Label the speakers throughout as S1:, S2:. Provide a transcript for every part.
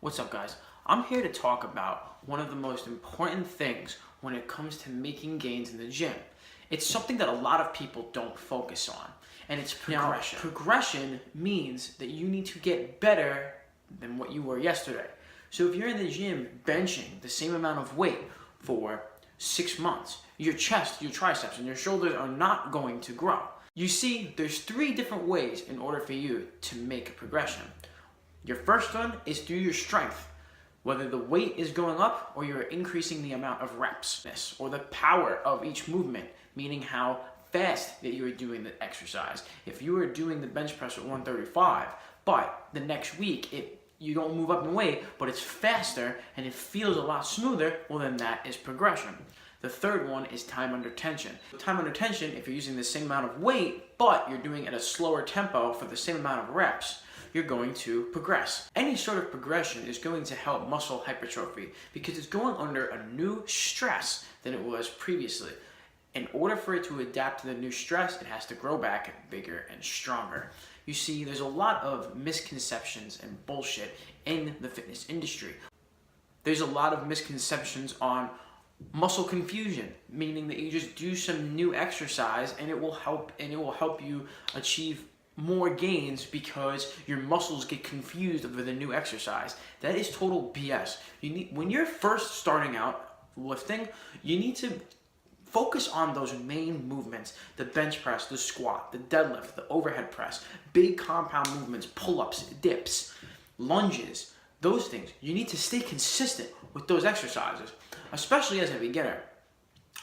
S1: What's up, guys? I'm here to talk about one of the most important things when it comes to making gains in the gym. It's something that a lot of people don't focus on, and it's progression. Now, progression means that you need to get better than what you were yesterday. So if you're in the gym benching the same amount of weight for 6 months, your chest, your triceps, and your shoulders are not going to grow. You see, there's 3 different ways in order for you to make a progression. Your first one is through your strength, whether the weight is going up or you're increasing the amount of reps, or the power of each movement, meaning how fast that you're doing the exercise. If you are doing the bench press at 135, but the next week you don't move up in weight, but it's faster and it feels a lot smoother, well then that is progression. The third one is time under tension. Time under tension, if you're using the same amount of weight, but you're doing it at a slower tempo for the same amount of reps, you're going to progress. Any sort of progression is going to help muscle hypertrophy because it's going under a new stress than it was previously. In order for it to adapt to the new stress, it has to grow back bigger and stronger. You see, there's a lot of misconceptions and bullshit in the fitness industry. There's a lot of misconceptions on muscle confusion, meaning that you just do some new exercise and it will help you achieve more gains because your muscles get confused over the new exercise. That is total BS. When you're first starting out lifting, you need to focus on those main movements: the bench press, the squat, the deadlift, the overhead press, big compound movements, pull-ups, dips, lunges, those things. You need to stay consistent with those exercises, especially as a beginner.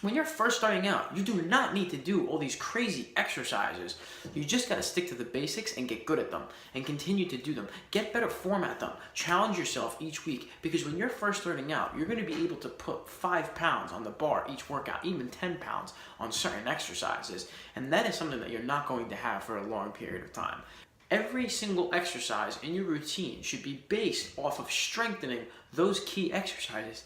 S1: When you're first starting out, you do not need to do all these crazy exercises. You just got to stick to the basics and get good at them and continue to do them. Get better form at them. Challenge yourself each week, because when you're first starting out, you're going to be able to put 5 pounds on the bar each workout, even 10 pounds on certain exercises. And that is something that you're not going to have for a long period of time. Every single exercise in your routine should be based off of strengthening those key exercises.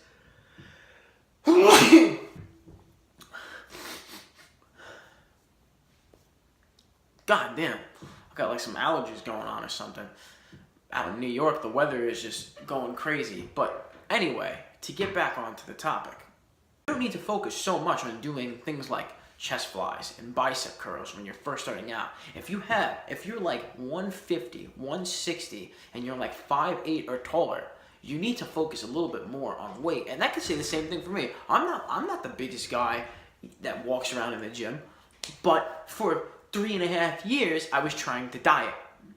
S1: God damn, I got like some allergies going on or something. Out in New York, the weather is just going crazy. But anyway, to get back onto the topic, you don't need to focus so much on doing things like chest flies and bicep curls when you're first starting out. If you're like 150, 160, and you're like 5'8" or taller, you need to focus a little bit more on weight. And that could say the same thing for me. I'm not the biggest guy that walks around in the gym, but for 3.5 years, I was trying to diet.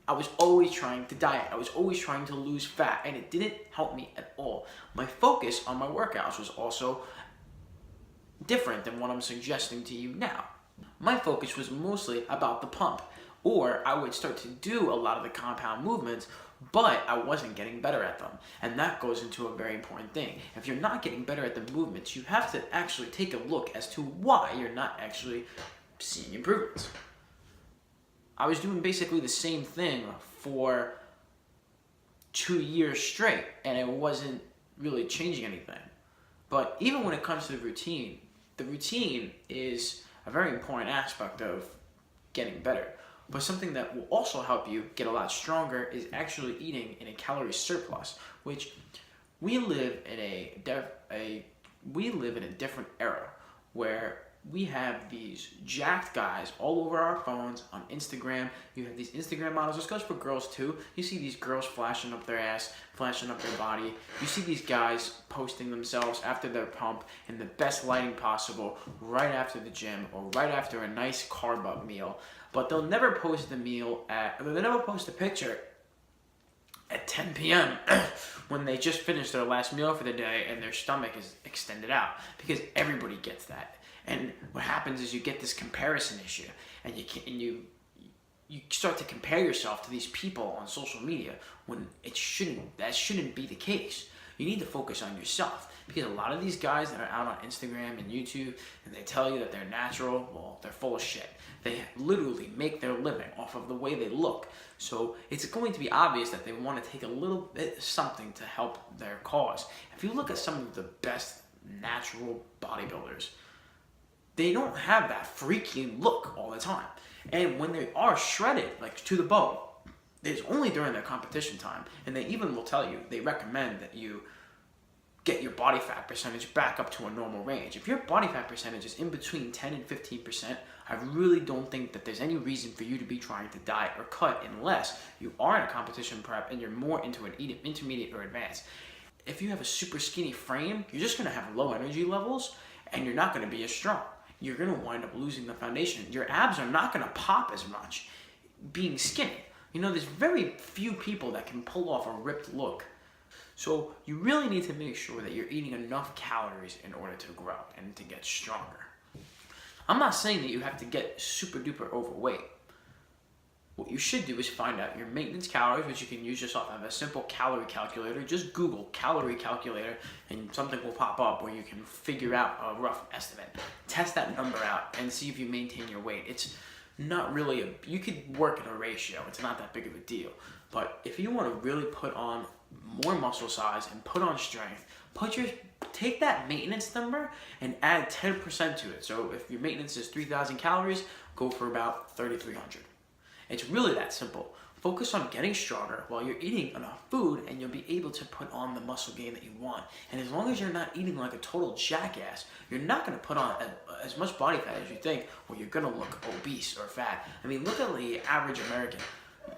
S1: I was always trying to diet. I was always trying to lose fat, and it didn't help me at all. My focus on my workouts was also different than what I'm suggesting to you now. My focus was mostly about the pump, or I would start to do a lot of the compound movements, but I wasn't getting better at them. And that goes into a very important thing. If you're not getting better at the movements, you have to actually take a look as to why you're not actually seeing improvements. I was doing basically the same thing for 2 years straight, and it wasn't really changing anything. But even when it comes to the routine is a very important aspect of getting better. But something that will also help you get a lot stronger is actually eating in a calorie surplus, which we live in a different era where we have these jacked guys all over our phones, on Instagram. You have these Instagram models. This goes for girls too. You see these girls flashing up their ass, flashing up their body. You see these guys posting themselves after their pump in the best lighting possible, right after the gym or right after a nice carb up meal. But they'll never post they'll never post a picture at 10 p.m. when they just finished their last meal for the day and their stomach is extended out, because everybody gets that. And what happens is you get this comparison issue, and you start to compare yourself to these people on social media when that shouldn't be the case. You need to focus on yourself, because a lot of these guys that are out on Instagram and YouTube and they tell you that they're natural, well, they're full of shit. They literally make their living off of the way they look. So it's going to be obvious that they want to take a little bit of something to help their cause. If you look at some of the best natural bodybuilders, they don't have that freaky look all the time. And when they are shredded, like to the bone, is only during their competition time. And they even will tell you, they recommend that you get your body fat percentage back up to a normal range. If your body fat percentage is in between 10 and 15%, I really don't think that there's any reason for you to be trying to diet or cut unless you are in a competition prep and you're more into an intermediate or advanced. If you have a super skinny frame, you're just gonna have low energy levels and you're not gonna be as strong. You're gonna wind up losing the foundation. Your abs are not gonna pop as much being skinny. You know, there's very few people that can pull off a ripped look. So you really need to make sure that you're eating enough calories in order to grow and to get stronger. I'm not saying that you have to get super duper overweight. What you should do is find out your maintenance calories, which you can use just off of a simple calorie calculator. Just Google calorie calculator and something will pop up where you can figure out a rough estimate. Test that number out and see if you maintain your weight. It's not really you could work in a ratio. It's not that big of a deal. But if you want to really put on more muscle size and put on strength, take that maintenance number and add 10% to it. So if your maintenance is 3,000 calories, go for about 3,300. It's really that simple. Focus on getting stronger while you're eating enough food, and you'll be able to put on the muscle gain that you want. And as long as you're not eating like a total jackass, you're not going to put on as much body fat as you think, or you're going to look obese or fat. I mean, look at the average American.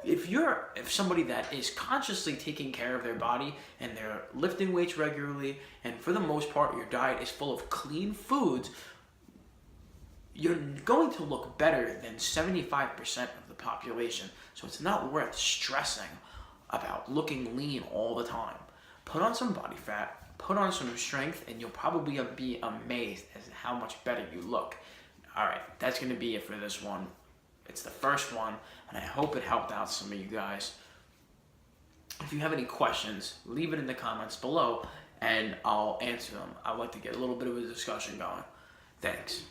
S1: If somebody that is consciously taking care of their body and they're lifting weights regularly, and for the most part your diet is full of clean foods, you're going to look better than 75% of the population. So it's not worth stressing about looking lean all the time. Put on some body fat, put on some strength, and you'll probably be amazed at how much better you look. All right, that's going to be it for this one. It's the first one, and I hope it helped out some of you guys. If you have any questions, leave it in the comments below, and I'll answer them. I'd like to get a little bit of a discussion going. Thanks.